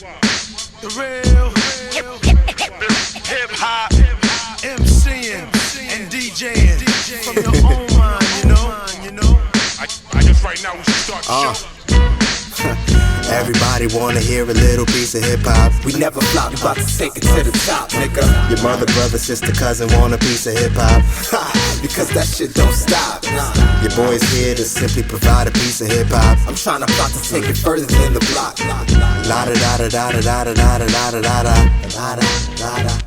The real hip-hop MCing and DJing from your own mind, you know. I guess right now we should start the show. Everybody wanna hear a little piece of hip-hop. We never flop, we about to take it to the top, nigga. Your mother, brother, sister, cousin want a piece of hip-hop. Because that shit don't stop. Your boy's here to simply provide a piece of hip-hop. I'm trying to plot to take it further than the block. La da da da da da da da da da da da da da da.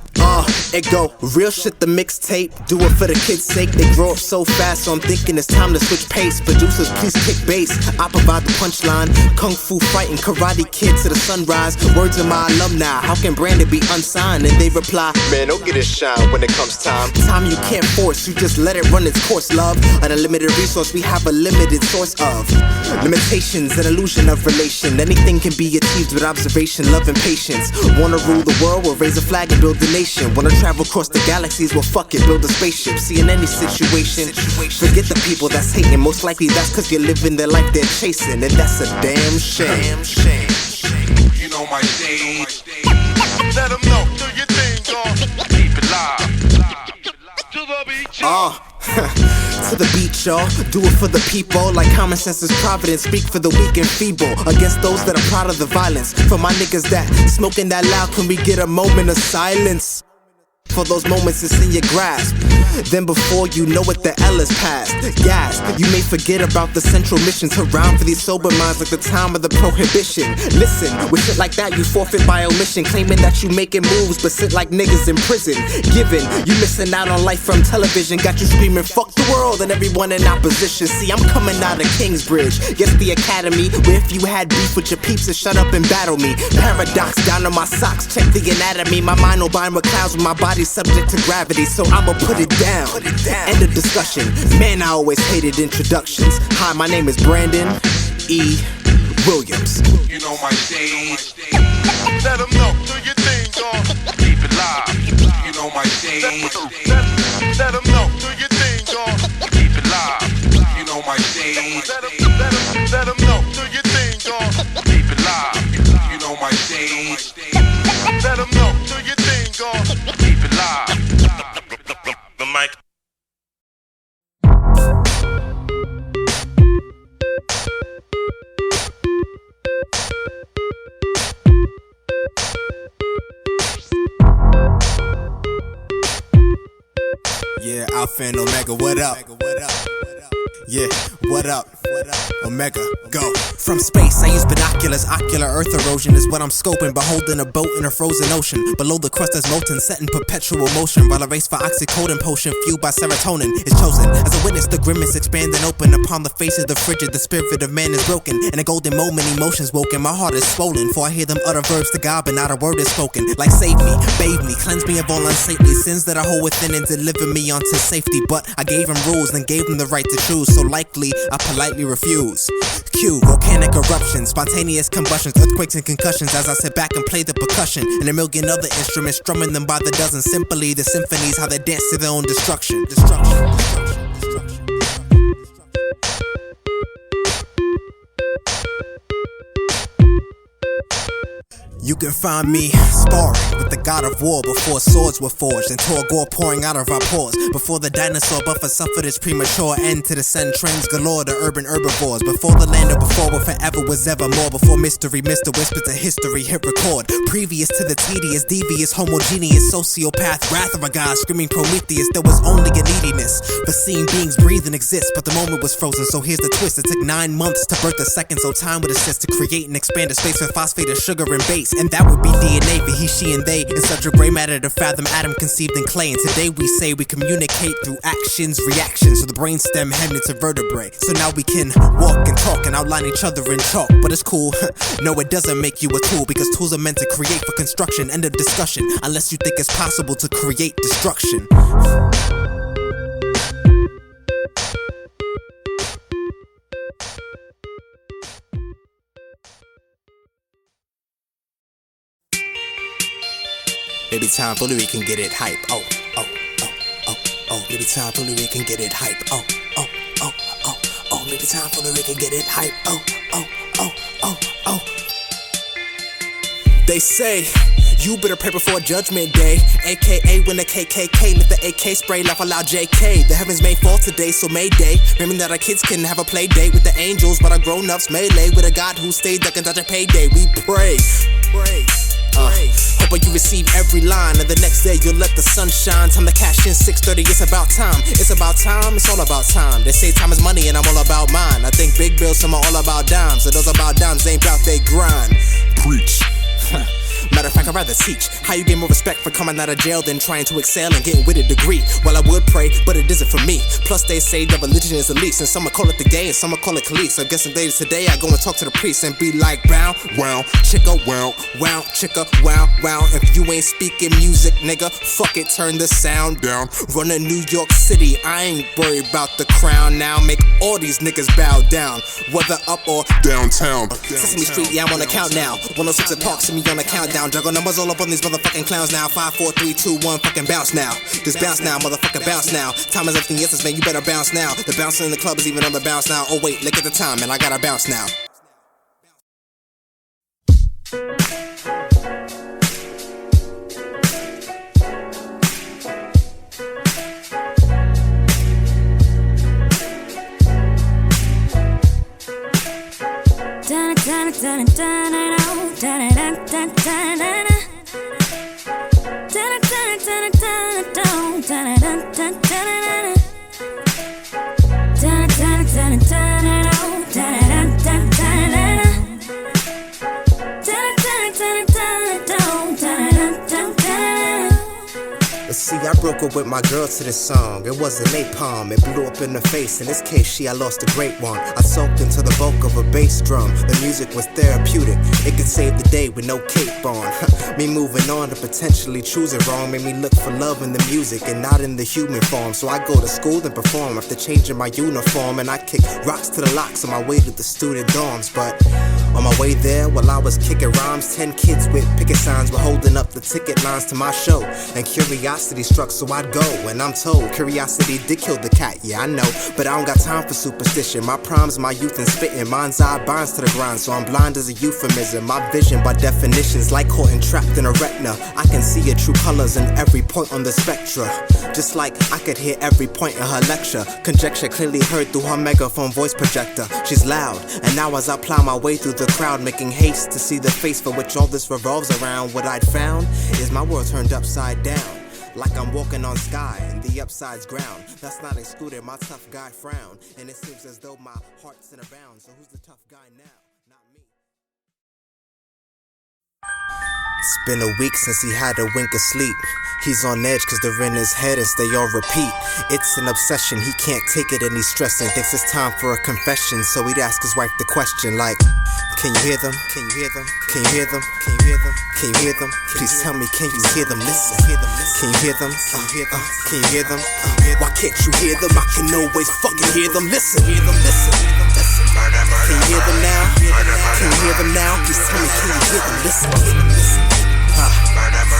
It go real shit, the mixtape. Do it for the kids' sake. They grow up so fast, so I'm thinking it's time to switch pace. Producers, please kick bass. I provide the punchline. Kung fu fighting, karate kid to the sunrise. Words of my alumni. How can Brandon be unsigned? And they reply, man, don't get it shine when it comes time. Time you can't force, you just let it run its course, love. An unlimited resource, we have a limited source of limitations, an illusion of relation. Anything can be achieved with observation, love, and patience. Wanna rule the world? We'll raise a flag and build a nation. Wanna travel across the galaxies? Well, fuck it, build a spaceship. See, in any situation, forget the people that's hating. Most likely that's cause you're living their life they're chasing, and that's a damn shame. You know my stage. Let them know, do your thing, dog. Keep it live. To the beat, y'all. To the beat, y'all. Do it for the people. Like common sense is providence. Speak for the weak and feeble. Against those that are proud of the violence. For my niggas that smoking that loud, can we get a moment of silence? For those moments it's in your grasp. Then before you know it, the L is past. Gasp, you may forget about the central mission to rhyme for these sober minds like the time of the prohibition. Listen, with shit like that you forfeit by omission. Claiming that you making moves but sit like niggas in prison. Given, you missing out on life from television. Got you screaming fuck the world and everyone in opposition. See, I'm coming out of Kingsbridge. Yes, the academy, where if you had beef with your peeps to shut up and battle me. Paradox down to my socks, check the anatomy. My mind will bind with clouds with my body subject to gravity, so I'ma put it down. End of discussion. Man, I always hated introductions. Hi, my name is Brandon E. Williams. You know my stage. Let them know, do your thing, dog. Keep it live. You know my stage. Let them know, do your thing, dog. Keep it live. You know my stage. Let them know, do your thing, dog. Keep it live. You know my stage. Let them know, do your thing, dog. Keep it live. The mic. Yeah, Alpha and Omega, what up? Yeah, what up? Omega, go. From space, I use binoculars. Ocular earth erosion is what I'm scoping. Beholding a boat in a frozen ocean. Below the crust is molten, set in perpetual motion. While a race for oxycodone potion, fueled by serotonin, is chosen. As a witness, the grimace expand and open. Upon the face of the frigid, the spirit of man is broken. In a golden moment, emotions woken. My heart is swollen, for I hear them utter verbs to God, but not a word is spoken. Like save me, bathe me, cleanse me of all unsaintly sins that I hold within and deliver me onto safety. But I gave him rules and gave him the right to choose. So likely, I politely refuse. Q, volcanic eruptions, spontaneous combustions, earthquakes and concussions. As I sit back and play the percussion and a million other instruments, strumming them by the dozen. Simply the symphonies, how they dance to their own destruction. You can find me sparring with the god of war before swords were forged and tore gore pouring out of our pores. Before the dinosaur buffer suffered its premature end to descend trends galore to urban herbivores. Before the land of before where forever was evermore. Before mystery, Mr. Whisper to history, hit record. Previous to the tedious, devious, homogeneous, sociopath, wrath of a god screaming Prometheus. There was only a neediness for seeing beings breathe and exist, but the moment was frozen. So here's the twist, it took 9 months to birth a second. So time would assist to create and expand a space with phosphate of sugar and base. And that would be DNA for he, she, and they. In such a gray matter to fathom, Adam conceived in clay. And today we say we communicate through actions, reactions. So the brainstem hemmed into vertebrae. So now we can walk and talk and outline each other in chalk. But it's cool, no it doesn't make you a tool. Because tools are meant to create for construction. End of discussion, unless you think it's possible to create destruction. Maybe time fully we can get it hype. Oh. Maybe time fully we can get it hype. Oh. Maybe time fully we can get it hype. Oh. They say you better pray before judgment day, aka when the KKK lift the AK spray, laugh aloud JK. The heavens may fall today, so MayDay. Remember that our kids can have a play date with the angels, but our grown-ups melee with a God who stayed ducking dodge a payday. We pray. Hoping you receive every line, and the next day you'll let the sun shine. Time to cash in 6:30, it's about time. It's about time, it's all about time. They say time is money and I'm all about mine. I think big bills, some are all about dimes. So those about dimes ain't about they grind. Preach. Matter of fact, I'd rather teach how you gain more respect for coming out of jail than trying to excel and getting with a degree. Well, I would pray, but it isn't for me. Plus, they say that religion is the least, and some will call it the gay, and some will call it calice. I guess in days today, I go and talk to the priest and be like, wow, wow, chicka, wow, wow, chicka, wow, wow. If you ain't speaking music, nigga, fuck it, turn the sound down. Run to New York City, I ain't worried about the crown now. Make all these niggas bow down, whether up or downtown. Sesame Street, yeah, I'm on the count now. 106 and talks to me on the countdown. Juggle numbers all up on these motherfucking clowns now. 5, 4, 3, 2, 1, fucking bounce now. Just bounce now, motherfucking bounce now. Time is everything yes, man, you better bounce now. The bouncing in the club is even on the bounce now. Oh wait, look at the time, and I gotta bounce now. See, I broke up with my girl to this song. It wasn't napalm, it blew up in the face. In this case, I lost a great one. I soaked into the bulk of a bass drum. The music was therapeutic, it could save the day with no cape on. Me moving on to potentially choosing wrong made me look for love in the music and not in the human form. So I go to school and perform after changing my uniform, and I kick rocks to the locks on my way to the student dorms. But on my way there, while I was kicking rhymes, 10 kids with picket signs were holding up the ticket lines to my show. And curiosity struck, so I'd go. And I'm told curiosity did kill the cat, yeah, I know. But I don't got time for superstition. My prime's my youth and spitting. Mind's eye binds to the grind, so I'm blind as a euphemism. My vision by definition's like caught and trapped in a retina. I can see your true colors in every point on the spectra. Just like I could hear every point in her lecture. Conjecture clearly heard through her megaphone voice projector. She's loud, and now as I plow my way through the crowd, making haste to see the face for which all this revolves around, what I'd found is my world turned upside down. Like I'm walking on sky and the upside's ground. That's not excluded, my tough guy frown. And it seems as though my heart's in a bound. So who's the tough guy now? Not me. It's been a week since he had a wink of sleep. He's on edge cause they're in his head and stay on repeat. It's an obsession, he can't take it and he's stressing. Thinks it's time for a confession, so he'd ask his wife the question like, can you hear them? Can you hear them? Can you hear them? Can you hear them? Can you hear them? Please tell me, can you hear them? Listen. Can you hear them? Can you hear them? Why can't you hear them? I can always fucking hear them. Listen. Can you hear them now? Can you hear them now? Please tell me, can you hear them? Listen.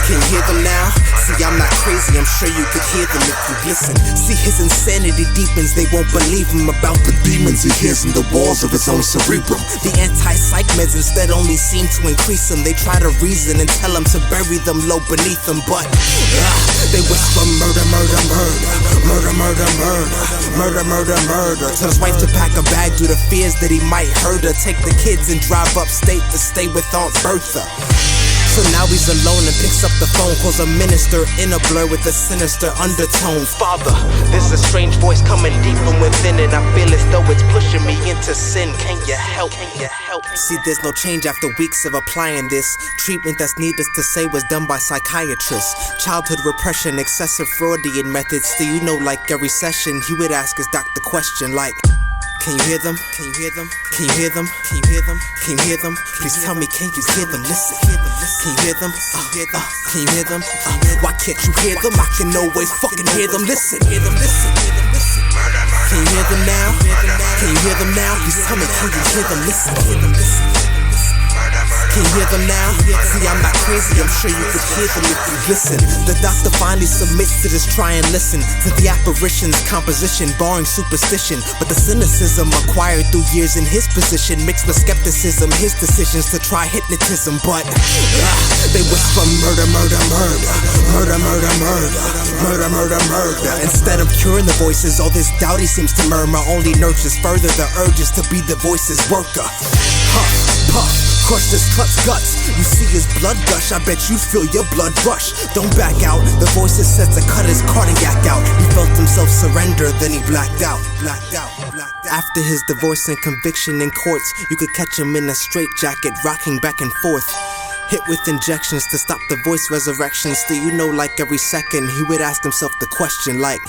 Can you hear them now? See, I'm not crazy, I'm sure you could hear them if you listen. See, his insanity deepens, they won't believe him about the demons he hears in the walls of his own cerebrum. The anti-psych meds instead only seem to increase him. They try to reason and tell him to bury them low beneath them, but they whisper murder, murder, murder, murder, murder, murder, murder, murder, murder. Tell his wife to pack a bag due to fears that he might hurt her. Take the kids and drive upstate to stay with Aunt Bertha. So now he's alone and picks up the phone, calls a minister in a blur with a sinister undertone. Father, there's a strange voice coming deep from within, and I feel as though it's pushing me into sin. Can you help? Can you help? See, there's no change after weeks of applying this treatment that's needless to say was done by psychiatrists. Childhood repression, excessive Freudian methods. Still, you know, like every session, he would ask his doctor question like, can you hear them? Can you hear them? Can you hear them? Can you hear them? Can you hear them? Please tell me, can you hear them? Listen. Can you hear them? Can you hear them? Why can't you hear them? I can always fucking hear them. Listen. Can you hear them now? Can you hear them now? Please tell me, can you hear them? Listen. Can you hear them now? See, I'm not crazy, I'm sure you could hear them if you listen. The doctor finally submits to this, try and listen to the apparition's composition, barring superstition. But the cynicism acquired through years in his position, mixed with skepticism, his decisions to try hypnotism. But they whisper murder, murder, murder, murder, murder, murder, murder, murder, murder. Instead of curing the voices, all this doubt he seems to murmur only nurtures further the urges to be the voice's worker. Huff, puff, crush this cut's guts. You see his blood gush, I bet you feel your blood rush. Don't back out, the voices set to cut his cardiac out. He felt himself surrender, then he blacked out, blacked out, blacked out. After his divorce and conviction in courts, you could catch him in a straitjacket, rocking back and forth. Hit with injections to stop the voice resurrection. Still, you know, like every second, he would ask himself the question like,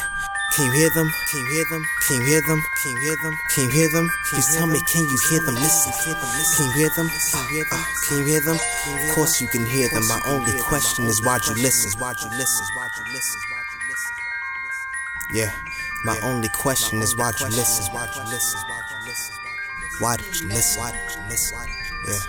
can you hear them? Can you hear them? Can you hear them? Can you hear them? Can you hear them? Please tell me, can you hear them? Listen. Can you hear them? Can you hear them? Can you hear them? Of course you can hear them. My only question is why'd you listen? Yeah, my only question is why'd you listen? Why did you listen? Yeah.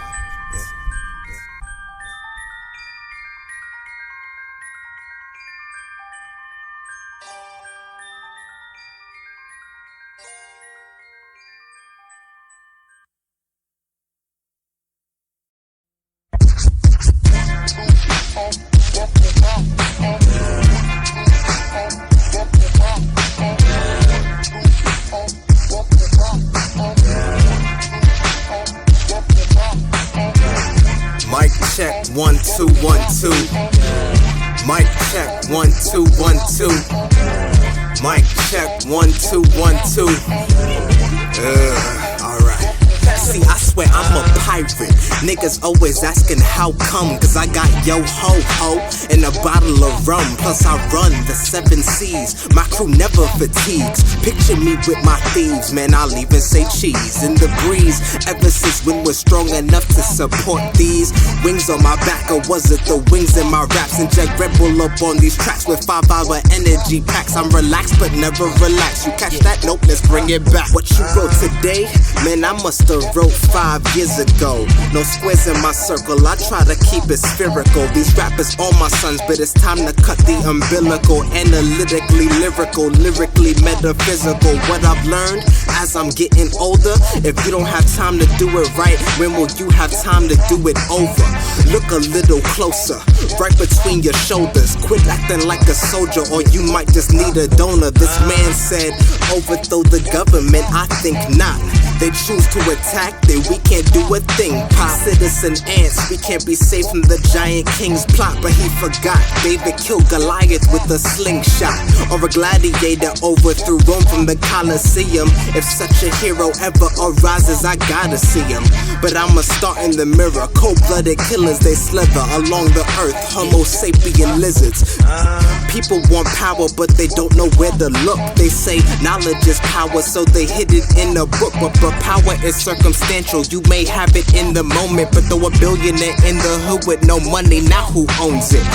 Mic check 1 2 1 2. Mic check 1 2 1 2. Mic check 1 2 1 2. Alright. See, I swear I'm a pirate. Niggas always asking how come, cause I got yo ho ho and a bottle of rum. Plus I run the 7 seas, my crew never fatigues. Picture me with my thieves, man, I'll even say cheese in the breeze. Ever since when we're strong enough to support these wings on my back, or was it the wings in my raps? Inject Red Bull up on these tracks with 5-hour energy packs. I'm relaxed but never relaxed. You catch that? Nope, let's bring it back. What you wrote today? Man, I must have wrote 5 years ago. No squares in my circle, I try to keep it spherical. These rappers all my sons, but it's time to cut the umbilical. Analytically lyrical, lyrically metaphysical. What I've learned as I'm getting older, if you don't have time to do it right, when will you have time to do it over? Look a little closer, right between your shoulders. Quit acting like a soldier, or you might just need a donor. This man said, overthrow the government, I think not. They choose to attack, then we can't do a thing. Pop citizen ants, we can't be safe from the giant king's plot. But he forgot, David killed Goliath with a slingshot. Or a gladiator overthrew Rome from the Colosseum. If such a hero ever arises, I gotta see him. But I'ma start in the mirror. Cold-blooded killers, they slither along the earth. Homo sapien lizards. People want power, but they don't know where to look. They say knowledge is power, so they hid it in a book. But power is circumstantial. You may have it in the moment, but though a billionaire in the hood with no money, now who owns it?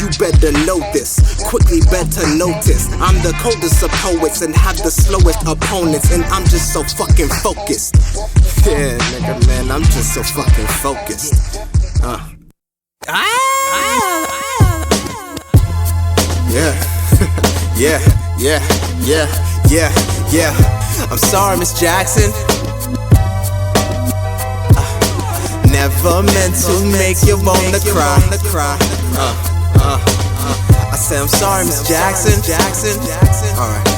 You better know this, quickly better notice. I'm the coldest of poets and have the slowest opponents, and I'm just so fucking focused. Yeah, nigga, man, I'm just so fucking focused. Yeah. I'm sorry, Miss Jackson. Never meant to make you wanna cry. I say I'm sorry, Miss Jackson. Alright.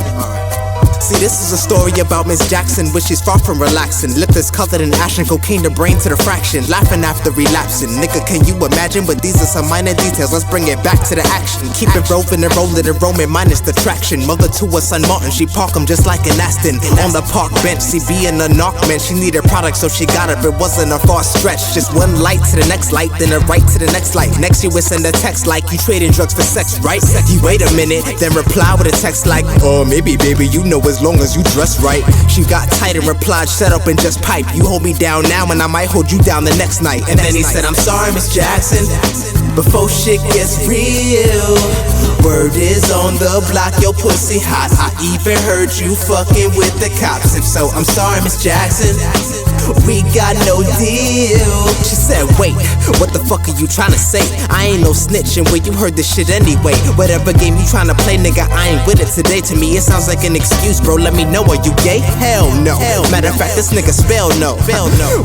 See, this is a story about Miss Jackson, but she's far from relaxing. Lip is colored in ash and cocaine, the brain to the fraction. Laughing after relapsing. Nigga, can you imagine? But these are some minor details, let's bring it back to the action. Keep it rolling and rolling and roaming, minus the traction. Mother to her son Martin, she park him just like an Aston. On the park bench, see being a knock man, she needed product so she got it, but wasn't a far stretch. Just one light to the next light, then a right to the next light. Next you would send a text like, you trading drugs for sex, right? You wait a minute, then reply with a text like, oh, maybe baby, you know as long as you dress right. She got tight and replied, shut up and just pipe. You hold me down now and I might hold you down the next night. And then he said, I'm sorry, Miss Jackson, before shit gets real, Word is on the block, your pussy hot. I even heard you fucking with the cops. If so, I'm sorry, Miss Jackson, we got no deal. She said, wait, what the fuck are you trying to say? I ain't no snitch, and where you heard this shit anyway. Whatever game you trying to play, nigga, I ain't with it today. To me, it sounds like an excuse, bro. Let me know, are you gay? Hell no. Matter of fact, this nigga spell no.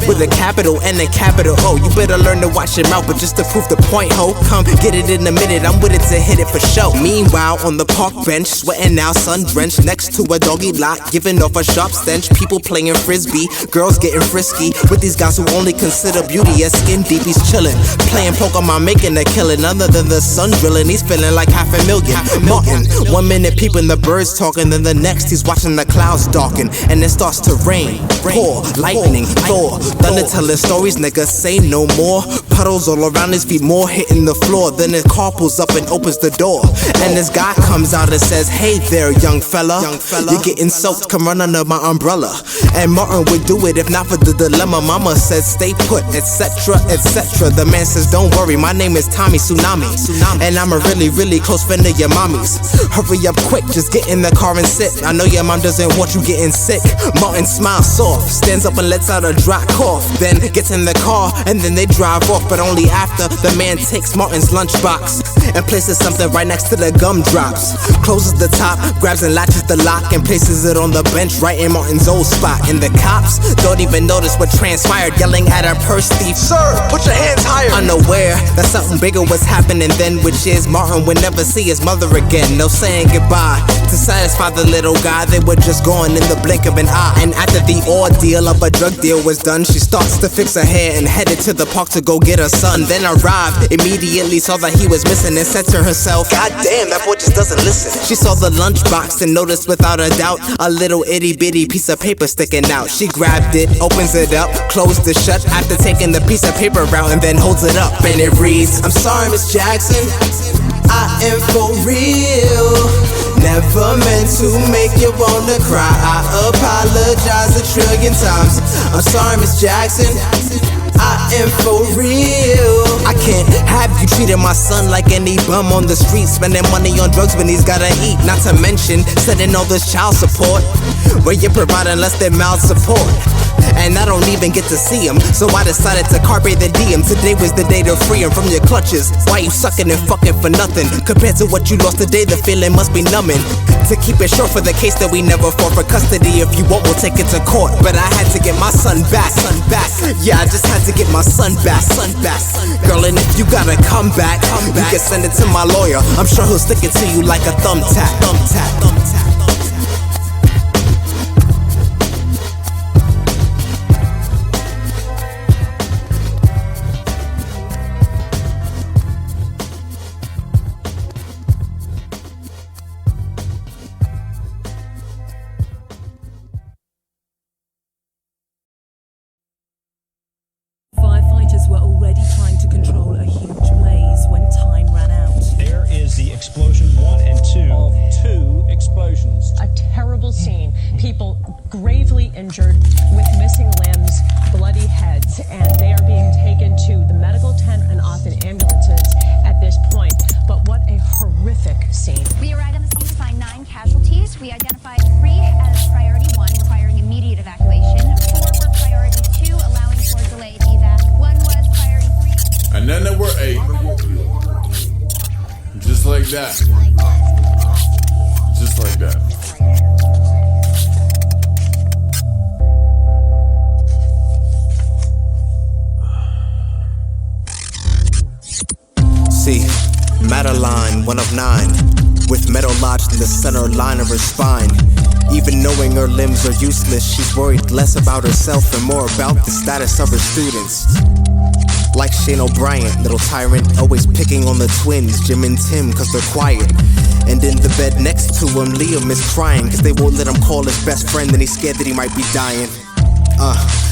With a capital and a capital O. You better learn to watch your mouth, but just to prove the point, ho, come get it in a minute. I'm with it to hit it for show. Meanwhile, on the park bench, sweating now, sun drenched, next to a doggy lot, giving off a sharp stench. People playing frisbee, girls getting frisky with these guys who only consider beauty as skin deep. He's chillin', playing Pokemon, making a killing. Other than the sun drilling, he's feeling like $500,000. Martin, 1 minute peeping the birds talking, then the next he's watching the clouds darken, and it starts to rain. Pour, lightning, Thor, thunder telling stories, nigga, say no more. Puddles all around his feet, more hitting the floor. Then his car pulls up and opens the door, and this guy comes out and says, hey there, young fella, you're getting soaked, come run under my umbrella. And Martin would do it if not for the dilemma. Mama said stay put, etc, etc. The man says don't worry, my name is Tommy Tsunami, and I'm a really, really close friend of your mommy's. Hurry up quick, just get in the car and sit. I know your mom doesn't want you getting sick. Martin smiles soft, stands up and lets out a dry cough, then gets in the car and then they drive off. But only after the man takes Martin's lunchbox and places something right next to the gumdrops. Closes the top, grabs and latches the lock, and places it on the bench right in Martin's old spot. And the cops don't even notice what transpired, yelling at a purse thief, sir, put your hands higher. Unaware that something bigger was happening then, which is Martin would never see his mother again. No saying goodbye to satisfy the little guy. They were just gone in the blink of an eye. And after the ordeal of a drug deal was done, she starts to fix her hair and headed to the park to go get her son. Then arrived, immediately saw that he was missing, and said to herself, God damn, that boy just doesn't listen. She saw the lunchbox and noticed without a doubt a little itty bitty piece of paper sticking out. She grabbed it, opens it up, closed it shut after taking the piece of paper out, and then holds it up and it reads, I'm sorry, Miss Jackson, I am for real. Never meant to make you wanna cry. I apologize a trillion times. I'm sorry, Miss Jackson, I am for real. I can't have you treating my son like any bum on the street, spending money on drugs when he's gotta eat. Not to mention sending all this child support, where you're providing less than mild support. And I don't even get to see him, so I decided to carpe the diem. Today was the day to free him from your clutches. Why you sucking and fucking for nothing? Compared to what you lost today, the feeling must be numbing. To keep it short, for the case that we never fought for custody, if you want, we'll take it to court. But I had to get my son back. Yeah, I just had to get my son back. Girl, and if you gotta come back, you can send it to my lawyer. I'm sure he'll stick it to you like a thumbtack. Firefighters were already trying to control a huge blaze when time ran out. There is the explosion 1 and 2 of 2 explosions. A terrible scene. People gravely injured with missing limbs, bloody heads, and they are being taken to the medical tent and often ambulances at this point. But what a horrific scene. We arrived on the scene to find 9 casualties. We identified 3 as priority 1, requiring immediate evacuation. 4 were priority 2, allowing for delayed evac. 1 was priority 3. And then there were 8. Just like that. Just like that. See, Madeline, 1 of 9, with metal lodged in the center line of her spine. Even knowing her limbs are useless, she's worried less about herself and more about the status of her students. Like Shane O'Brien, little tyrant, always picking on the twins, Jim and Tim, cause they're quiet. And in the bed next to him, Liam is crying, cause they won't let him call his best friend, and he's scared that he might be dying.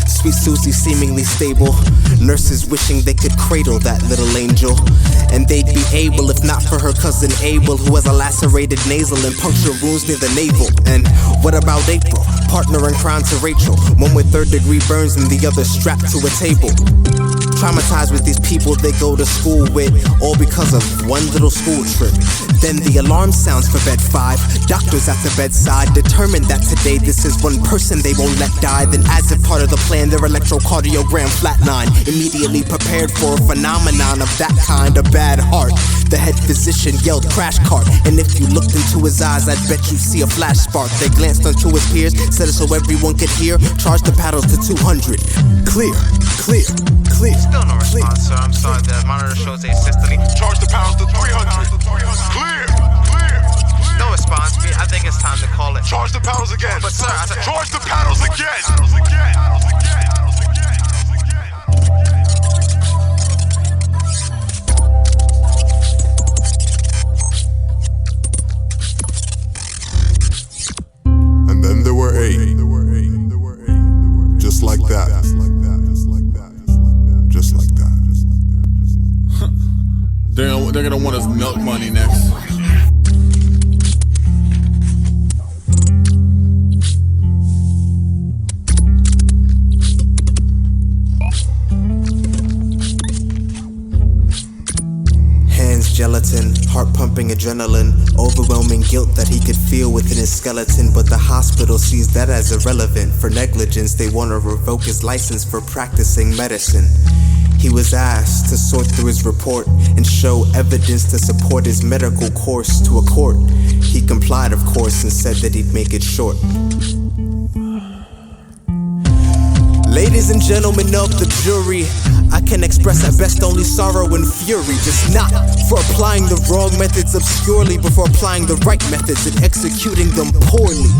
Sweet Susie seemingly stable, nurses wishing they could cradle that little angel. And they'd be able, if not for her cousin Abel, who has a lacerated nasal and punctured wounds near the navel. And what about April, partner in crime to Rachel, one with 3rd-degree burns and the other strapped to a table? Traumatized with these people they go to school with, all because of one little school trip. Then the alarm sounds for bed 5. Doctors at the bedside determined that today this is one person they won't let die. Then as if part of the plan, their electrocardiogram flatline. Immediately prepared for a phenomenon of that kind, a bad heart. The head physician yelled crash cart, and if you looked into his eyes, I'd bet you'd see a flash spark. They glanced onto his peers, said it so everyone could hear, charged the paddles to 200. Clear, clear, clear. Still no response, sir. I'm sorry, the monitor shows asystole. Charge the paddles to 300. Clear, clear. No response. I think it's time to call it. Charge the paddles again. But sir, I said, charge the paddles again. And then there were 8. Just like that. Just like that. They're gonna want us milk money next. Gelatin, heart pumping adrenaline, overwhelming guilt that he could feel within his skeleton. But the hospital sees that as irrelevant. For negligence, they want to revoke his license for practicing medicine. He was asked to sort through his report and show evidence to support his medical course to a court. He complied, of course, and said that he'd make it short. Ladies and gentlemen of the jury, I can express at best only sorrow and fury, just not for applying the wrong methods obscurely, but for applying the right methods and executing them poorly.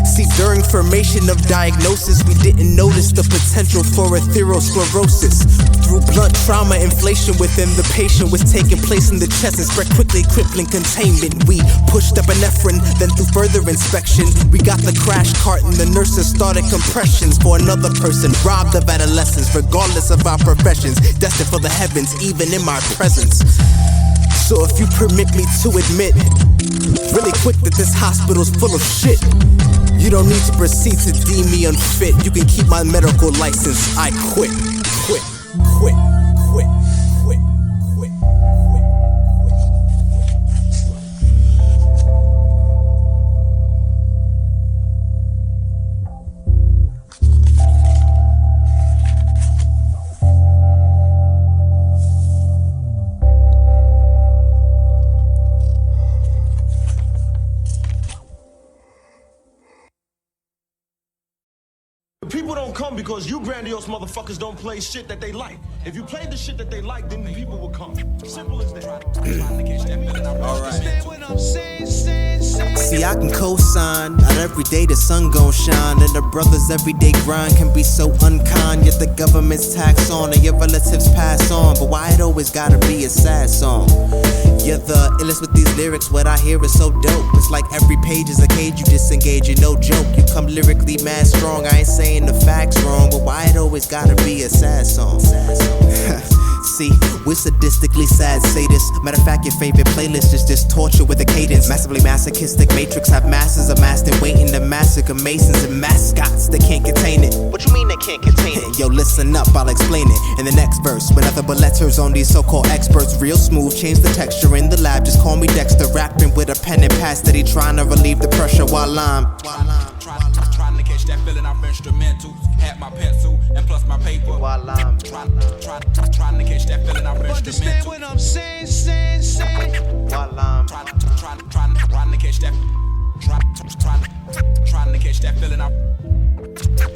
See, during formation of diagnosis, we didn't notice the potential for atherosclerosis. Through blunt trauma, inflation within the patient was taking place in the chest and spread quickly, crippling containment. We pushed epinephrine, then through further inspection, we got the crash cart and the nurses started compressions for another person, robbed of adolescence, regardless of our professions, destined for the heavens, even in my presence. So if you permit me to admit, really quick, that this hospital's full of shit. You don't need to proceed to deem me unfit. You can keep my medical license. I quit. Quit. Quit. Quit. Quit. Quit. People don't come because you grandiose motherfuckers don't play shit that they like. If you played the shit that they like, then the people will come. Simple as that. Alright. See, I can co-sign. Not every day the sun gon' shine, and the brothers' everyday grind can be so unkind. Yet the government's tax on and your relatives pass on. But why it always gotta be a sad song? You're the illest with these lyrics, what I hear is so dope. It's like every page is a cage, you disengage, you no joke. You come lyrically mad strong, I ain't saying the facts wrong, but why it always gotta be a sad song? See, we're sadistically sad sadists. Matter of fact, your favorite playlist is just torture with a cadence. Massively masochistic matrix have masses amassed and waiting to massacre masons and mascots that can't contain it. What you mean they can't contain it? Yo, listen up, I'll explain it in the next verse. With nothing but letters on these so-called experts, real smooth, change the texture in the lab. Just call me Dexter, rapping with a pen and pad, steady trying to relieve the pressure while I'm trying to catch that feeling off instrumentals. Had my pencil and plus my paper. While I'm trying to catch that feeling off instrumentals. Understand what I'm saying? While I'm trying to catch that. Trying to catch that feeling off.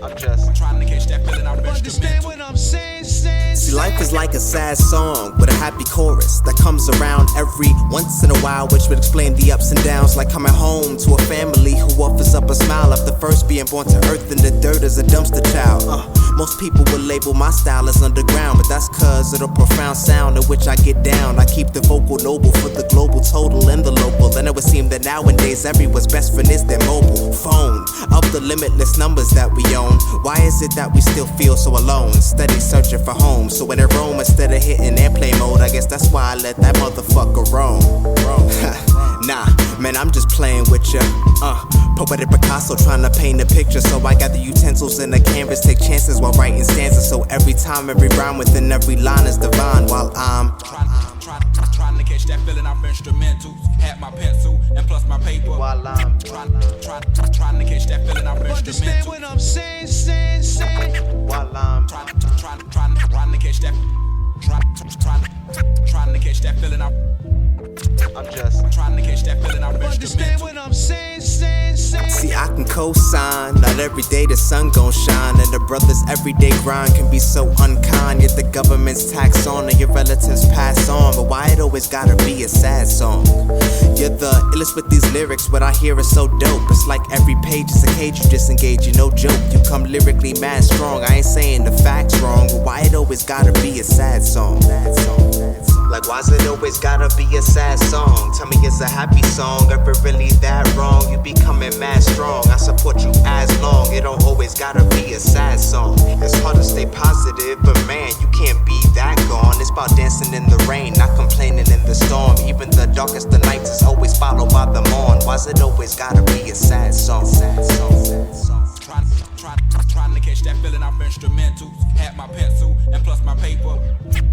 I'm just trying to catch that feeling off Understand instrumentals. what I'm saying? See, life is like a sad song with a happy chorus that comes around every once in a while, which would explain the ups and downs, like coming home to a family who offers up a smile after first being born to earth in the dirt as a dumpster child. Most people would label my style as underground, but that's cause of the profound sound in which I get down. I keep the vocal noble for the global total and the local, and it would seem that nowadays everyone's best friend is their mobile phone. Of the limitless numbers that we own, why is it that we still feel so alone? Steady searching for home, so when I roam, instead of hitting airplane mode, I I guess that's why I let that motherfucker roam. Nah, man, I'm just playing with ya. Poetic Picasso trying to paint a picture. So I got the utensils and the canvas, take chances while writing stanzas. So every time, every rhyme within every line is divine. While I'm trying to catch that feeling off instrumentals. Had my pencil and plus my paper. While I'm trying to catch that feeling off instrumentals. Understand what I'm saying. While I'm trying to catch that. Trying to catch that feeling off. I'm just trying to catch that feeling off Understand what I'm saying. See, I can co-sign. Not every day the sun gon' shine, and the brothers' everyday grind can be so unkind. Yet the government's tax on and your relatives pass on. But why it always gotta be a sad song? You're the illest with these lyrics, what I hear is so dope. It's like every page is a cage you disengage, you no joke. You come lyrically mad strong. I ain't saying the facts wrong, but why it always gotta be a sad song? Like why's it always gotta be a sad song? Tell me it's a happy song, if it really that wrong, you be coming mad strong. I support you as long, it don't always gotta be a sad song. It's hard to stay positive, but man, you can't be that gone. It's about dancing in the rain, not complaining in the storm. Even the darkest of nights is always followed by the morn. Why's it always gotta be a sad song? Trying to catch that feeling off instrumentals. Had my pencil and plus my paper.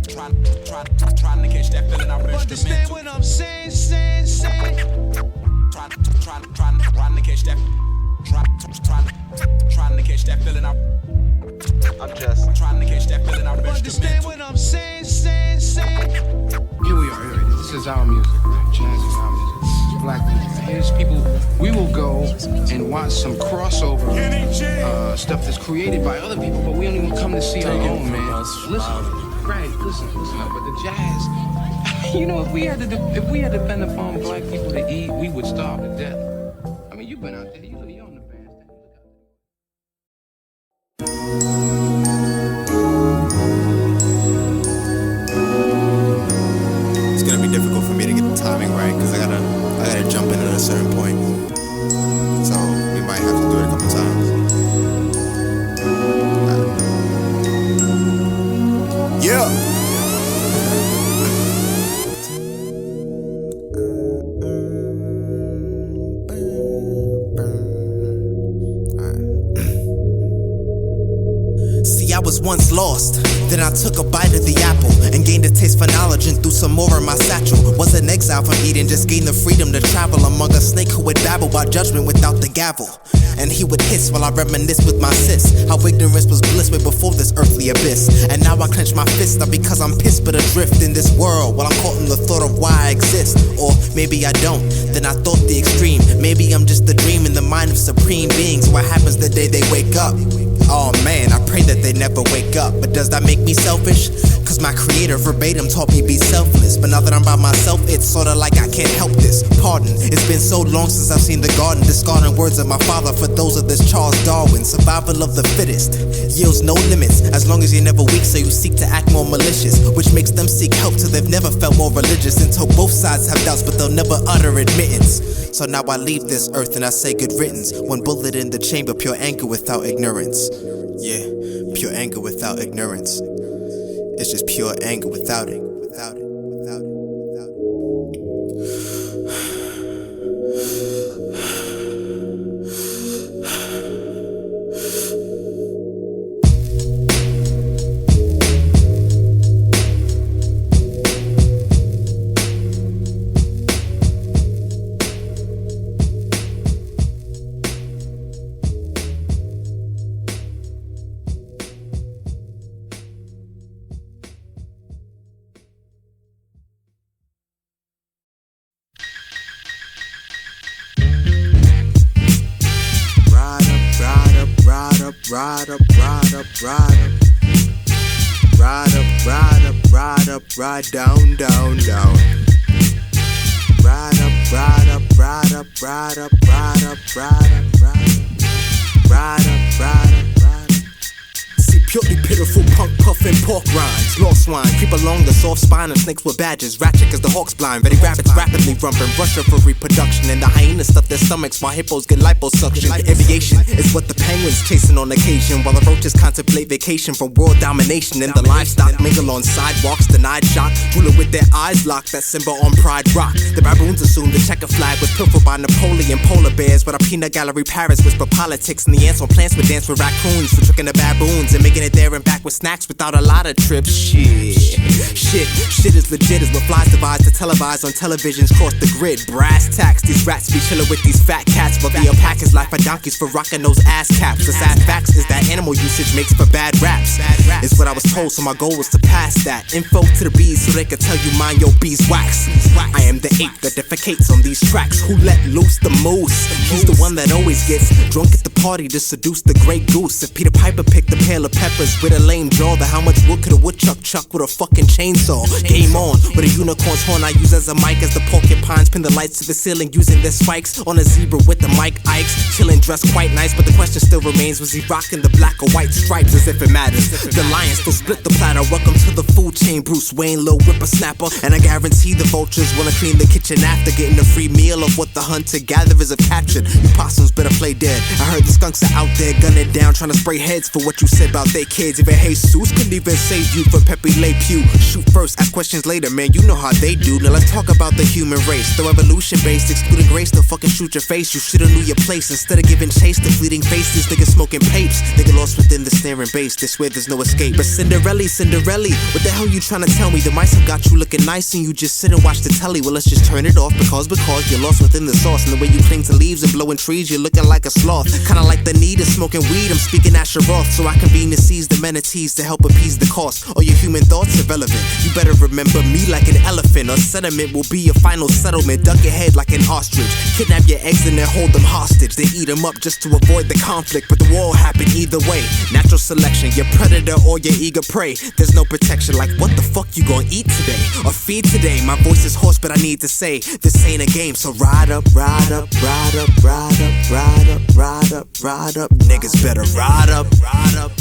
Trying to catch that feeling off instrumentals. Understand what I'm saying. Trying to catch that. Trying to catch that feeling off. I'm just trying to catch that feeling off Understand instrumentals. what I'm saying. Here we are. This is our music. Jazz is our music. It's black music. Here's people. We will go and watch some crossover stuff that's created by other people, but we don't even come to see our own, man. Listen. But the jazz, you know, if we had to depend upon black people to eat, we would starve to death. I mean, you've been out there. You're on the band. it's gonna be difficult for me to get the timing right because I gotta jump in at a certain point. So we might have to do it a couple times. Yeah. I was once lost, then I took a bite of the apple and gained a taste for knowledge and threw some more in my satchel. Was an exile from Eden, just gained the freedom to travel among a snake who would babble about judgment without the gavel. And he would hiss while I reminisce with my sis, how ignorance was bliss way before this earthly abyss. And now I clench my fist, not because I'm pissed but adrift in this world while I'm caught in the thought of why I exist. Or maybe I don't, then I thought the extreme. Maybe I'm just a dream in the mind of supreme beings. What happens the day they wake up? Oh man, I pray that they never wake up. But does that make me selfish? Cause my creator verbatim taught me be selfless. But now that I'm by myself, it's sorta like I can't help this. Pardon, it's been so long since I've seen the garden, discarding words of my father for those of this Charles Darwin. Survival of the fittest yields no limits, as long as you're never weak, so you seek to act more malicious, which makes them seek help till they've never felt more religious, until both sides have doubts but they'll never utter admittance. So now I leave this earth and I say good riddance. One bullet in the chamber, pure anger without ignorance. Yeah, pure anger without ignorance. It's just pure anger without it. Ride down, down, down. Ride up, ride up, ride up, ride up, ride up, ride up, ride up, ride up, ride up, ride up. See purely pitiful punk puffin' pork rinds. Lost swine creep along the soft spine of snakes with badges. Ratchet cause the hawk's blind. Betty rabbits rapidly rumping, rush up for reproduction. And the hyenas stuff their stomachs while hippos get liposuction. Aviation is what the penguins chasing on occasion, while the roaches contemplate vacation from world domination. And the livestock mingle on sidewalks, denied shock, ruling with with their eyes locked, that symbol on Pride Rock. The baboons assumed the checker flag was pilfered by Napoleon. Polar bears, but our peanut gallery parrots whisper politics. And the ants on plants would dance with raccoons for tricking the baboons and making it there and back with snacks without a lot of trips. Shit is legit as what flies devise to televise on televisions cross the grid. Brass tacks, these rats be chillin' with these fat cats, but the alpacas life for donkeys for rocking those ass caps. The sad facts is that animal usage makes for bad raps. Is what I was told, so my goal was to pass that info to the bees so they could tell you mind your beeswax. I am the ape that defecates on these tracks. Who let loose the moose? He's the one that always gets drunk at the party to seduce the grey goose. If Peter Piper picked a pail of peppers with a lame jaw, then how much wood could a woodchuck chuck with a fucking chainsaw? Game on, with a unicorn's horn I use as a mic, as the porcupines pin the lights to the ceiling using their spikes. On a zebra with the Mike Ikes, chillin' dressed quite nice, but the question still remains, was he rocking the black or white stripes? As if it matters. The lion still split the platter. Welcome to the food chain, Bruce Wayne, Lil Whippersnapper. And I guarantee the vultures wanna clean the kitchen after getting a free meal of what the hunter-gatherers have captured. You possums better play dead. I heard the skunks are out there gunning down, trying to spray heads for what you said about their kids. Even Jesus couldn't even save you from Pepe Le Pew. Shoot first, ask questions later, man, you know how they do. Now let's talk about the human race. Though evolution based, excluding grace, they'll fucking shoot your face. You should've knew your place instead of giving chase to fleeting faces. Niggas smoking papes, nigga lost within the snaring base. They swear there's no escape. But Cinderella, what the hell you trying to tell me? The mice have got you looking nice and you just sit and watch the telly. Well, let's just turn it off because you're lost within the sauce. And the way you cling to leaves and blowing trees, you're looking like a sloth. Kinda like the need of smoking weed, I'm speaking Asheroth, so I convene to seize the amenities to help appease the cost. All your human thoughts irrelevant. You better remember me like an elephant. Or sentiment will be your final settlement. Duck your head like an ostrich. Kidnap your eggs and then hold them hostage. They eat them up just to avoid the conflict, but the war will happen either way. Natural selection, your predator or your eager prey. There's no protection, like what the fuck you gonna eat today or feed today? My voice is hoarse, but I need to say this ain't a game. So ride up, ride up, ride up, ride up, ride up, ride up, ride up. Niggas better ride up, ride up.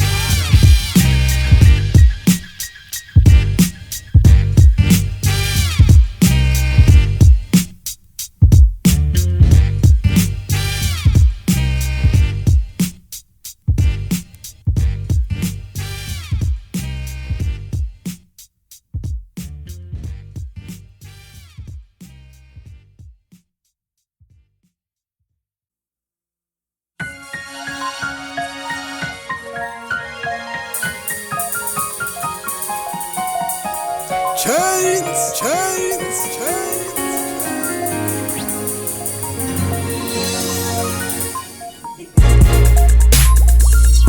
Chains, chains, chains.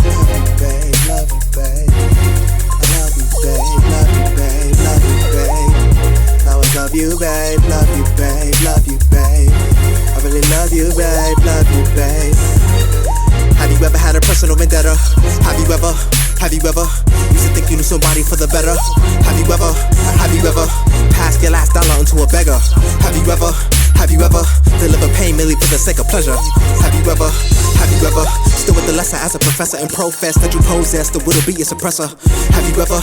Love you, babe, love you, babe. I love you, babe, love you, babe, love you, babe. I would love you, babe, love you, babe, love you, babe. I really love you, babe, love you, babe. Have you ever had a personal vendetta? Have you ever used to think you knew somebody for the better? Have you ever passed your last dollar into a beggar? Have you ever delivered pain merely for the sake of pleasure? Have you ever stood with the lesser as a professor and professed that you possess the will to be a suppressor? Have you ever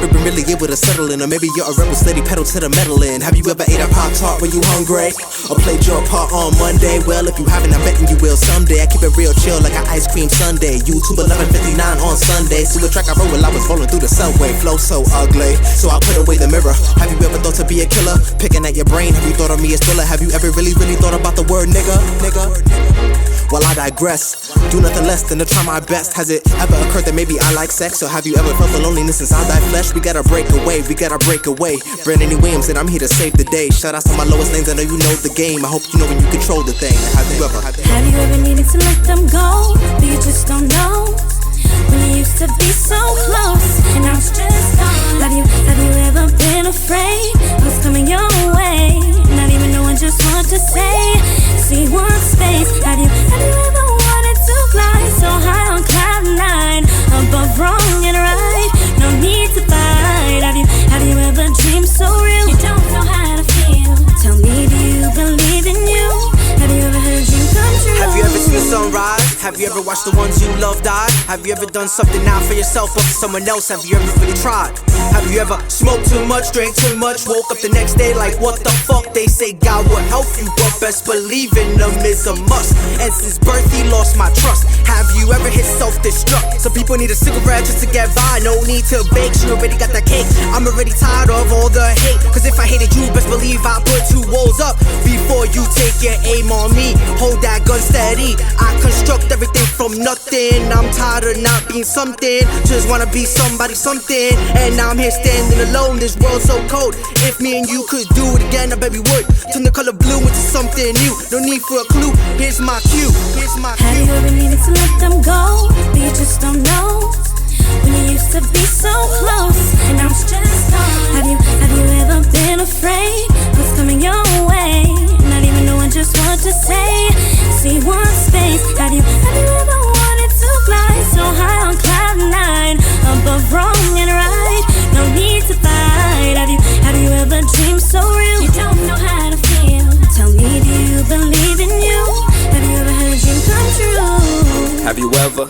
been really able to settle in? Or maybe you're a rebel steady pedal to the metal in. Have you ever ate a Pop-Tart when you hungry? Or played your part on Monday? Well, if you haven't, I'm betting you will someday. I keep it real chill like an ice cream sundae. YouTube 11:59 on Sunday. See what track I wrote while I was rolling through the subway. Flow so ugly, so I put away the mirror. Have you ever thought to be a killer? Picking at your brain, have you thought of me as thriller? Have you ever really thought about the word nigga? Well, I digress. Do nothing less than to try my best. Has it ever occurred that maybe I like sex? Or have you ever felt the loneliness inside thy flesh? We gotta break away, Brandon Williams, and I'm here to save the day. Shout out to my lowest lanes, I know you know the game. I hope you know when you control the thing. Have you ever needed to let them go, but you just don't know? When you used to be so close, and now it's just gone. Have you ever been afraid of what's coming your way? Not even knowing just what to say. See one space. Have you ever wanted to fly so high on cloud nine, above wrong and right? No need to fight. Have you ever dreamed so real you don't know how to feel? Tell me, do you believe in you? Have you ever heard a dream come true? Have you ever seen the sunrise? Have you ever watched the ones you love died? Have you ever done something now for yourself or for someone else? Have you ever really tried? Have you ever smoked too much, drank too much, woke up the next day like what the fuck? They say God will help you, but best believe in him is a must. And since birth he lost my trust. Have you ever hit self-destruct? Some people need a cigarette just to get by, no need to bake, she already got that cake. I'm already tired of all the hate, cause if I hated you, best believe I put 2 walls up before you take your aim on me. Hold that gun steady, I construct everything from nothing. I'm tired of not being something, just wanna be somebody something. And now I'm here standing alone, this world's so cold. If me and you could do it again, I bet we would. Turn the color blue into something new, no need for a clue, here's my cue, here's my cue. Have you ever needed to let them go, but you just don't know? When you used to be so close, and now it's just gone. Have you ever been afraid of what's coming your way? Not even knowing just what to say. See one space. Have you ever wanted to fly so high on cloud 9, above wrong and right? No need to fight. Have you ever dreamed so real? You don't know how to feel. Tell me, do you believe in you? Have you ever had a dream come true? Have you ever?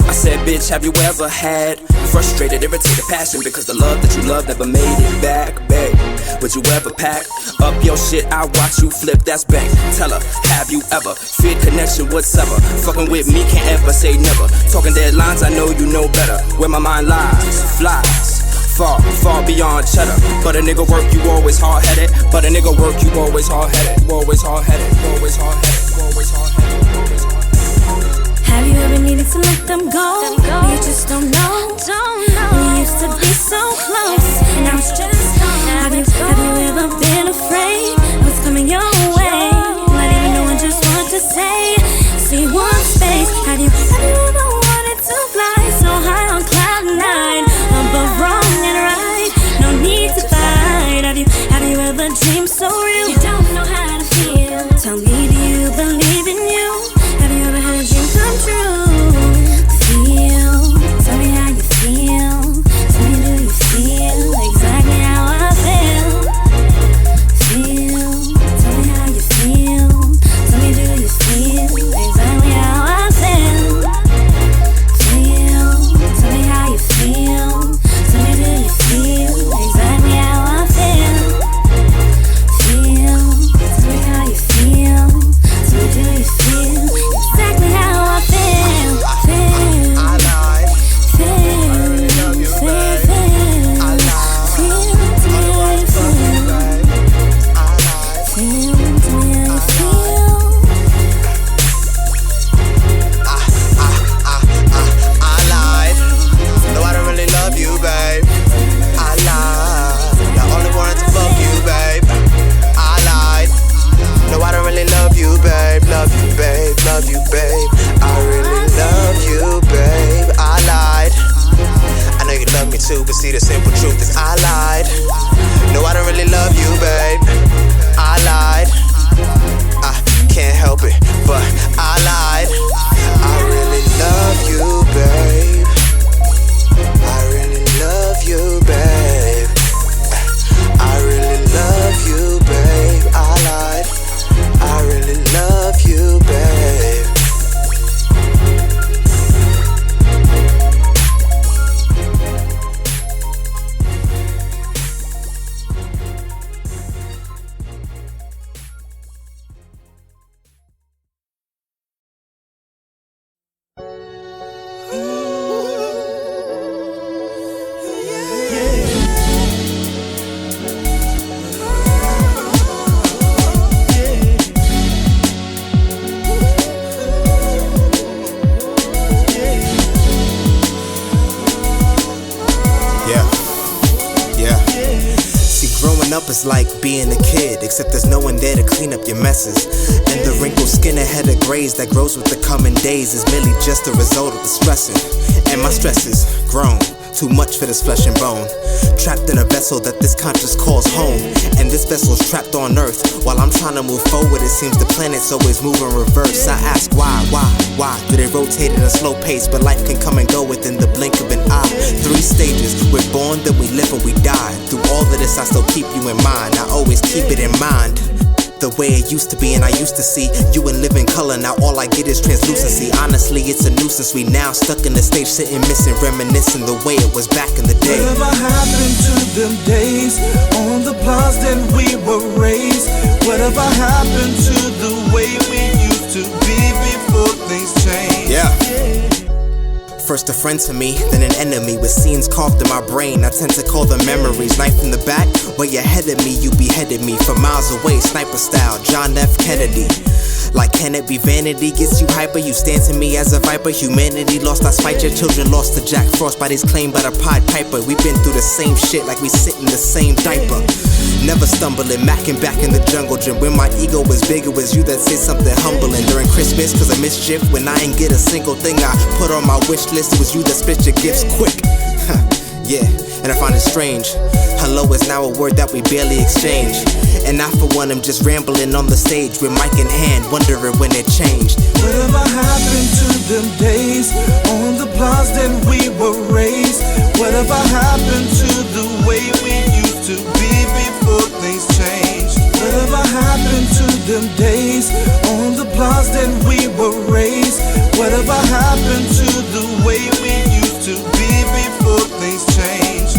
I said, bitch, have you ever had frustrated, irritated passion because the love that you love never made it back, babe? Would you ever pack up your shit? I watch you flip, that's bang. Tell her, have you ever feared connection whatsoever? Fucking with me, can't ever say never. Talking deadlines, I know you know better. Where my mind lies, flies far, far beyond cheddar. But a nigga work, you always hard-headed. But a nigga work, you always hard-headed. You always hard-headed, you always hard-headed, you always hard-headed, you always hard-headed. Have you ever needed to let them go? But you just don't know. When you used to be so close, and now it's just gone. Have you ever been afraid of what's coming your way? Not even knowing just what to say. See one space. Have you ever wanted to fly so high on cloud 9, above wrong and right? No need to fight. Have you ever dreamed so real? You don't know how to feel. Tell me, do you believe in you? Have you ever had a dream come true? Tell me how you feel. Tell me, do you feel exactly how I feel? Tell me how you feel. Tell me, do you feel exactly how I feel? Tell me how you feel. Tell me, do you feel exactly how I feel? Tell me how you feel. Tell me, do you feel exactly how I feel? Love you, babe. I really love you, babe. I lied. I know you love me too, but see the simple truth is I lied. No, I don't really love you, babe. I lied. I can't help it, but I lied. I really love you, babe. I really love you, babe. I really love you, babe. I lied. I really love you, babe. It's like being a kid, except there's no one there to clean up your messes. And the wrinkled skin ahead of grays that grows with the coming days is merely just a result of the stressing. And my stress is grown, too much for this flesh and bone. Trapped in a vessel that this conscious calls home. And this vessel's trapped on earth. While I'm trying to move forward, it seems the planet's always moving reverse. I ask why? Do they rotate at a slow pace? But life can come and go within the blink of an eye. 3 stages, we're born, then we live and we die. Through all of this, I still keep you in mind. I always keep it in mind. the way it used to be. And I used to see you in living color, now all I get is translucency. Honestly, it's a nuisance. We now stuck in the stage, sitting missing, reminiscing the way it was back in the day. Whatever happened to them days on the blocks that we were raised? Whatever happened to the way we used to be before things changed? Yeah. First a friend to me, then an enemy with scenes carved in my brain. I tend to call them memories. Knife in the back, where you headed me, you beheaded me from miles away, sniper style, John F. Kennedy. Like can it be vanity? Gets you hyper, you stand to me as a viper. Humanity lost, I spite your children lost to Jack Frost. By this claim by the Pied Piper. We've been through the same shit like we sit in the same diaper. Never stumbling, macking back in the jungle gym. When my ego was big, it was you that said something humbling. During Christmas, cause of mischief, when I ain't get a single thing I put on my wish list, it was you that split your gifts quick. Yeah, and I find it strange. Hello is now a word that we barely exchange. And I for one am just rambling on the stage with mic in hand, wondering when it changed. Whatever happened to them days on the blocks that we were raised? Whatever happened to the way we used to be before things changed? Whatever happened to them days on the blocks that we were raised? Whatever happened to the way we used to be before things changed?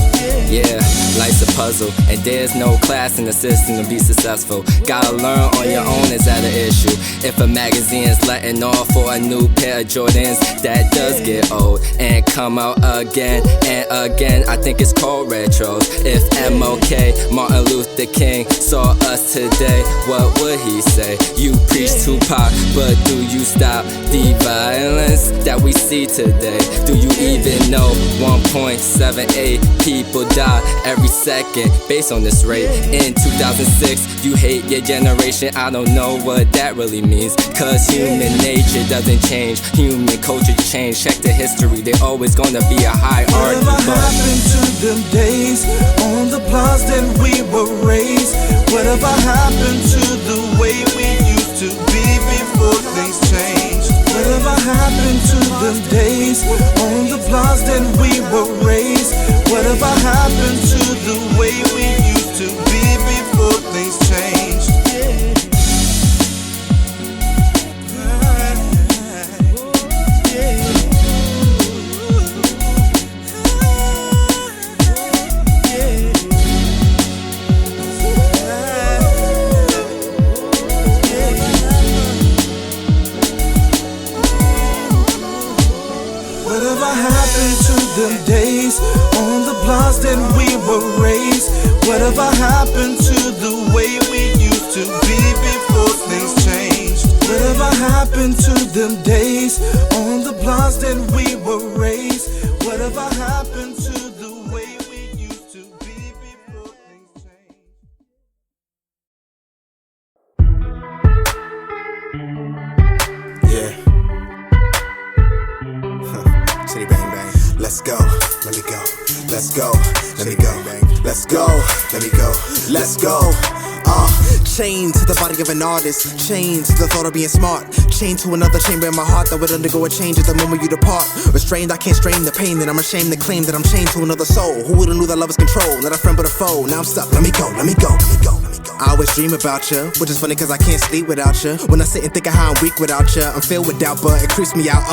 Yeah, life's a puzzle, and there's no class in the system to be successful. Gotta learn on your own, is that an issue? If a magazine's letting off for a new pair of Jordans, that does get old and come out again and again. I think it's called retros. If MLK, Martin Luther King, saw us today, what would he say? You preach Tupac, but do you stop the violence that we see today? Do you even know 1.78 people die every second based on this rate? In 2006, you hate your generation. I don't know what that really means, cause human nature doesn't change, human culture change. Check the history, there's always gonna be a hierarchy. Whatever happened to them days on the blocks that we were raised? Whatever happened to the way we used to be before things changed? Whatever happened to them days on the blocks that we were raised? Whatever happened to the way we used to be before things changed? Whatever happened to them days on the blocks that we were raised? Whatever happened to the way we used to be before things changed? Whatever happened to them days on the blocks that we were raised? Whatever happened to the way we used to be before things changed? Yeah. City bang bang. Let's go, let me go. Let's go, let me go. Let's go, let me go. Let's go. Chained to the body of an artist, chained to the thought of being smart, chained to another chamber in my heart that would undergo a change at the moment you depart. Restrained, I can't strain the pain, that I'm ashamed to claim that I'm chained to another soul. Who would've knew that love is control, not a friend but a foe? Now I'm stuck, let me go, let me go, let me go, let me go. I always dream about you, which is funny cause I can't sleep without you. When I sit and think of how I'm weak without you, I'm filled with doubt but it creeps me out.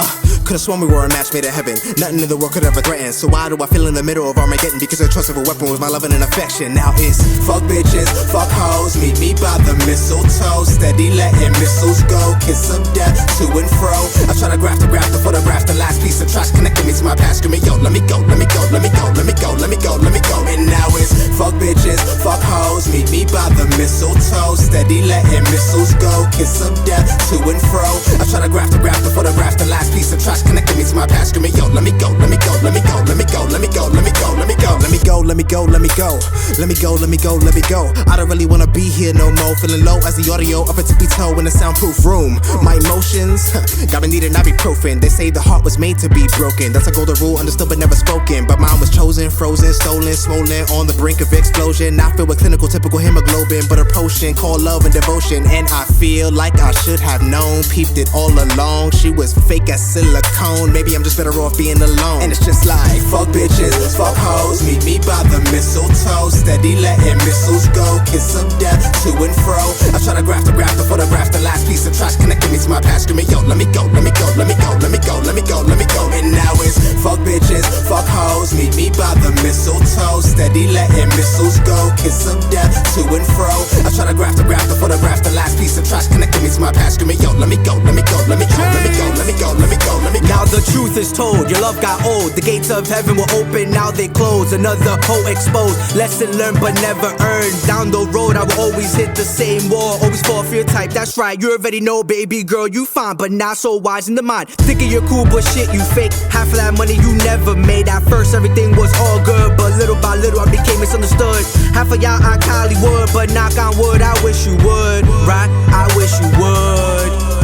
Could've sworn we were a match made in heaven, nothing in the world could ever threaten. So why do I feel in the middle of Armageddon? Because the trust of a weapon was my loving and affection. Now it's fuck bitches, fuck hoes, meet me by the mistletoe. Steady letting missiles go, kiss of death to and fro. I try to graph the photograph, the last piece of trash connecting me to my past. Screaming yo, let me go, let me go, let me go, let me go, let me go, let me go. And now it's fuck bitches, fuck hoes, meet me by the mistletoe. Steady letting missiles go, kiss of death to and fro. I try to graph the photograph, the last piece of trash connecting me to my past. Screaming yo, let me go, let me go, let me go, let me go, let me go, let me go, let me go, let me go, let me go, let me go, let me go, let me go, let me go. I don't really wanna be here no more, feeling low as the audio of a tippy toe in a soundproof room. My emotions got me needing ibuprofen. They say the heart was made to be broken. That's a golden rule, understood but never spoken. But mine was chosen, frozen, stolen, swollen, on the brink of explosion. Not filled with clinical, typical hemoglobin, but a potion called love and devotion. And I feel like I should have known, peeped it all along. She was fake as silicone. Maybe I'm just better off being alone. And it's just like fuck bitches, fuck hoes, meet me by the mistletoe. mistletoe, steady letting missiles go. Kiss of death to and fro. I try to graph the photograph, the last piece of trash connecting me to my past. Screaming, yo, let me go, let me go, let me go, let me go, let me go, let me go. And now it's fuck bitches, fuck hoes, meet me by the mistletoe, steady letting missiles go. Kiss of death to and fro. I try to graph the photograph, the last piece of trash connecting me to my past. Screaming, yo, let me go, let me go, let me go, let me go, let me go, let me go, let me go. Now the truth is told, your love got old. The gates of heaven were open, now they close. Another hoe exposed, lesson learned but never earned. Down the road I will always hit the same wall. Always fall for your type, that's right, you already know, baby girl, you fine, but not so wise in the mind. Thinking you're cool, but shit, you fake. Half of that money you never made. At first everything was all good, but little by little I became misunderstood. Half of y'all I kindly would, but knock on wood, I wish you would. Right, I wish you would.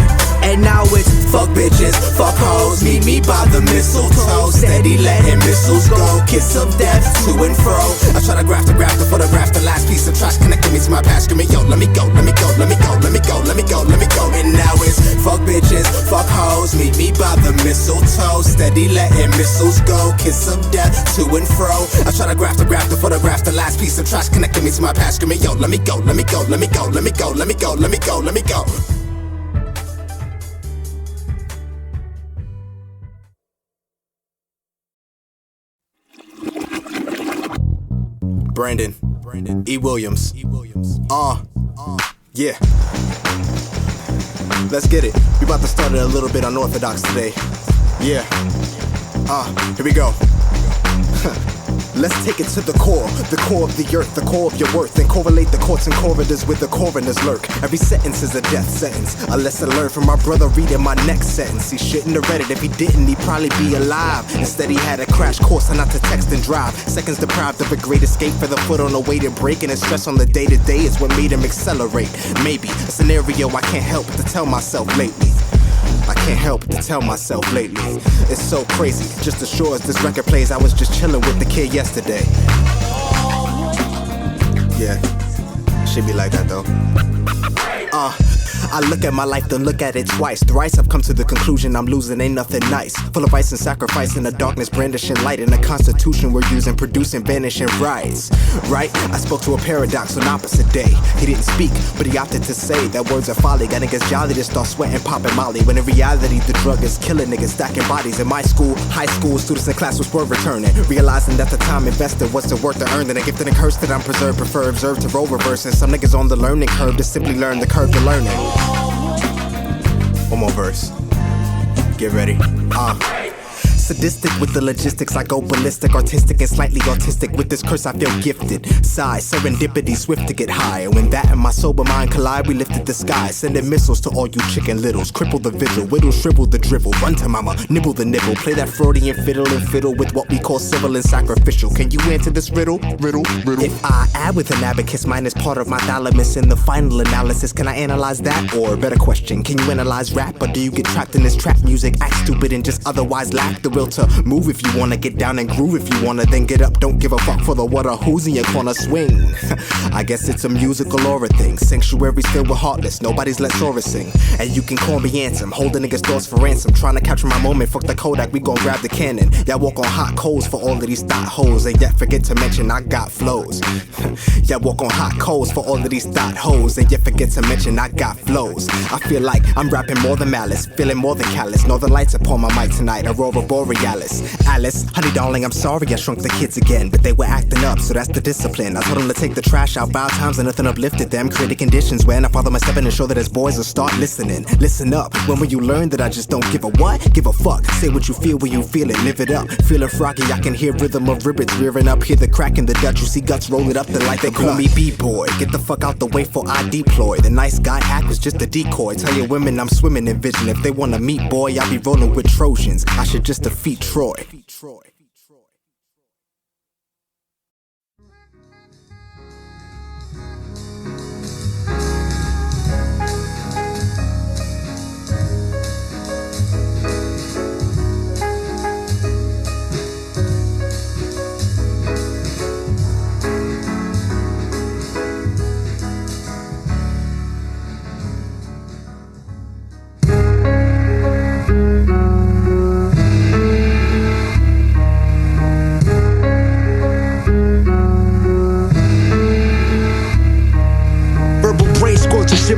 And now it's fuck bitches, fuck hoes, meet me by the mistletoe, steady letting missiles go. Kiss of death to and fro. I try to graph the photograph, the last piece of trash connecting me to my past. Screaming, yo, let me go, let me go, let me go, let me go, let me go, let me go. And now it's fuck bitches, fuck hoes, meet me by the mistletoe, steady letting missiles go. Kiss of death to and fro. I try to graph the photograph, the last piece of trash connecting me to my past. Screaming, yo, let me go, let me go, let me go, let me go, let me go, let me go, let me go. Brandon E. Williams. Yeah. Let's get it. We about to start it a little bit unorthodox today. Yeah. Here we go. Let's take it to the core of the earth, the core of your worth, and correlate the courts and corridors with the coroners lurk. Every sentence is a death sentence, a lesson learned from my brother reading my next sentence. He shouldn't have read it. If he didn't, he'd probably be alive. Instead he had a crash course on not to text and drive. Seconds deprived of a great escape for the foot on the way to break, and his stress on the day-to-day is what made him accelerate. Maybe a scenario I can't help but to tell myself lately. I can't help but to tell myself lately. It's so crazy, just as sure as this record plays, I was just chilling with the kid yesterday. Yeah, should be like that though. I look at my life, then look at it twice. Thrice I've come to the conclusion I'm losing ain't nothing nice. Full of vice and sacrifice in the darkness, brandishing light in the constitution we're using, producing, vanishing rights. Right? I spoke to a paradox on opposite day. He didn't speak, but he opted to say that words are folly. Got niggas jolly to start sweating, popping molly, when in reality the drug is killing niggas, stacking bodies. In my school, high school, students in class were returning, realizing that the time invested was the worth to earn. And a gift and a curse that I'm preserved, prefer observed to roll reverse. And some niggas on the learning curve to simply learn the curve to learning. One more verse. Get ready. Sadistic with the logistics, I go ballistic, artistic and slightly autistic. With this curse I feel gifted. Sigh, serendipity, swift to get high. And when that and my sober mind collide, we lifted the sky, sending missiles to all you chicken littles. Cripple the vigil, whittle, shrivel the drivel. Run to mama, nibble the nibble. Play that Freudian fiddle and fiddle with what we call civil and sacrificial. Can you answer this riddle? Riddle. If I add with an abacus, mine is part of my thalamus in the final analysis. Can I analyze that? Or better question, can you analyze rap? Or do you get trapped in this trap music, act stupid and just otherwise lack the will to move if you wanna, get down and groove if you wanna, then get up, don't give a fuck for the what or who's in your corner, swing. I guess it's a musical aura thing, sanctuaries filled with heartless, nobody's let Sora sing. And you can call me Anthem, holding niggas' thoughts for ransom, trying to capture my moment, fuck the Kodak, we gon' grab the cannon. Y'all walk on hot coals for all of these thought hoes, and yet forget to mention I got flows. Y'all walk on hot coals for all of these thought hoes, and yet forget to mention I got flows. I feel like I'm rapping more than malice, feeling more than callous, northern lights upon my mic tonight, Aurora Borealis. Alice, honey darling, I'm sorry I shrunk the kids again, but they were acting up, so that's the discipline. I told them to take the trash out, wild times and nothing uplifted them. Created conditions when I follow my stepping and show that as boys will start listening. Listen up, when will you learn that I just don't give a what? Give a fuck, say what you feel when you feel it, live it up. Feeling froggy, I can hear rhythm of ribbons rearing up, hear the crack in the Dutch, you see guts roll it up, the light they call me B-boy. Get the fuck out the way for I deploy. The nice guy act was just a decoy. Tell your women I'm swimming in vision. If they wanna meet, boy, I'll be rolling with Trojans. I should just defeat Troy.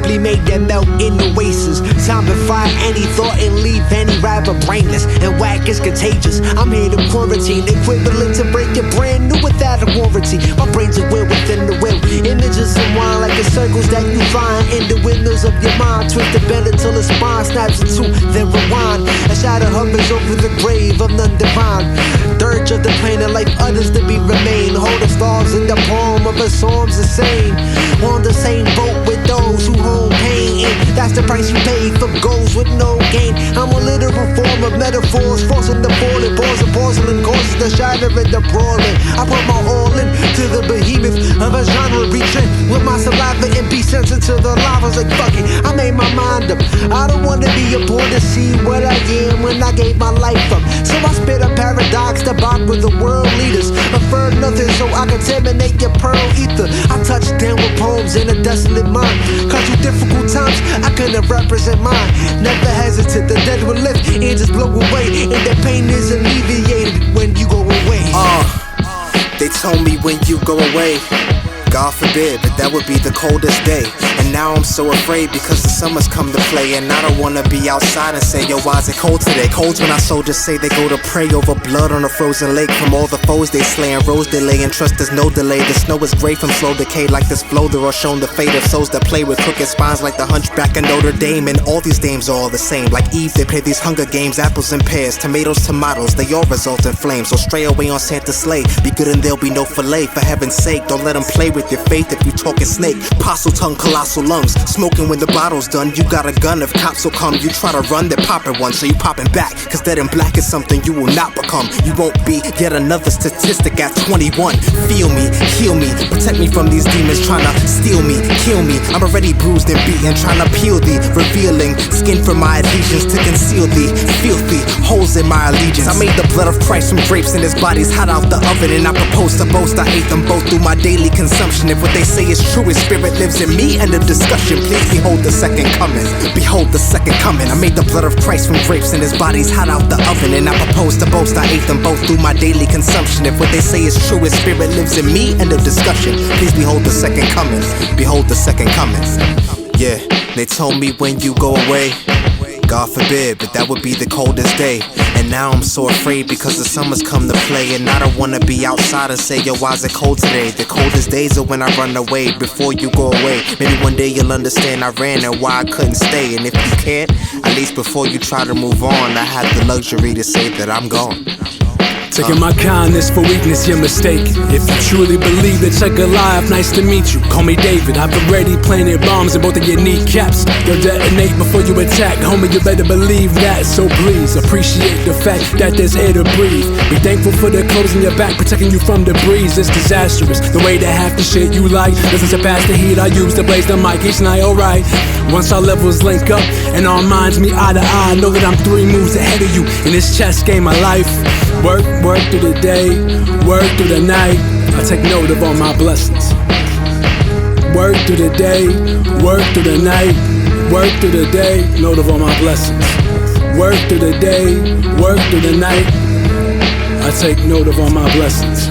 simply made them melt in oasis. Time to fire any thought and leave any rapper brainless. And whack is contagious. I'm here to quarantine, equivalent to break your brand new without a warranty. My brain's a will within the will. Images unwind like the circles that you find in the windows of your mind. Twist the bend until the spine snaps in two, then rewind. A shadow hovers over the grave of none divine. Dirge of the plane of life, others to be remain. Hold the stars in the palm of a psalm's insane. On the same boat with those who hold pain, and that's the price you pay for goals with no gain. I'm a literal form of metaphors, forcing the falling balls of porcelain causes the shatter and the brawling. I put my all in to the behemoth of a genre, reaching with my saliva and be sensitive to the lava's like fuck it. I made my mind up. I don't wanna be a boy to see what I am when I gave my life up. So I spit a paradox to bop with the world leaders. Prefer nothing so I contaminate your pearl ether. I touch down with poems in a desolate mind. Cause through difficult times I couldn't represent mine. Never hesitant, the dead will lift and just blow away. And the pain is alleviated when you go away. They told me when you go away, God forbid, but that would be the coldest day. And now I'm so afraid because the summer's come to play. And I don't wanna be outside and say, yo, why is it cold today? Cold's when our soldiers say they go to pray over blood on a frozen lake. From all the foes they slay and rose delay, and trust there's no delay. The snow is gray from slow decay, like this flow there are shown the fate of souls that play with crooked spines, like the hunchback of Notre Dame. And all these dames are all the same, like Eve they play these Hunger Games. Apples and pears, tomatoes, tomatoes, they all result in flames. So stray away on Santa's sleigh, be good and there'll be no fillet. For heaven's sake, don't let them play with your faith if you talking snake. Apostle tongue, colossal lungs, smoking when the bottle's done. You got a gun, if cops will come, you try to run, they're popping one, so you popping back. Cause dead and black is something you will not become. You won't be yet another statistic at 21. Feel me, heal me, protect me from these demons trying to steal me, kill me. I'm already bruised and beaten, trying to peel thee, revealing skin from my adhesions to conceal thee. Filthy holes in my allegiance. I made the blood of Christ from grapes and his body's hot out the oven. And I propose to boast, I ate them both through my daily consumption. If what they say is true, his spirit lives in me. End of discussion, please behold the second coming. Behold the second coming. I made the blood of Christ from grapes and his body's hot out the oven. And I propose to boast, I ate them both through my daily consumption. If what they say is true, his spirit lives in me. End of discussion, please behold the second coming. Behold the second coming. Yeah, they told me when you go away, God forbid, but that would be the coldest day. And now I'm so afraid because the summer's come to play. And I don't wanna be outside and say, yo, why's it cold today? The coldest days are when I run away before you go away. Maybe one day you'll understand I ran and why I couldn't stay. And if you can't, at least before you try to move on, I had the luxury to say that I'm gone. Taking my kindness for weakness, you're mistaken. If you truly believe that you're alive, nice to meet you. Call me David, I've already planted bombs in both of your kneecaps. They'll detonate before you attack, homie, you better believe that. So please, appreciate the fact that there's air to breathe. Be thankful for the clothes in your back, protecting you from the breeze. It's disastrous, the way that half the shit you like doesn't surpass the heat I use to blaze the mic each night, alright. Once our levels link up and our minds meet eye to eye, know that I'm 3 moves ahead of you in this chess game of life. Work through the day, work through the night. I take note of all my blessings. Work through the day, work through the night. Work through the day, note of all my blessings. Work through the day, work through the night. I take note of all my blessings.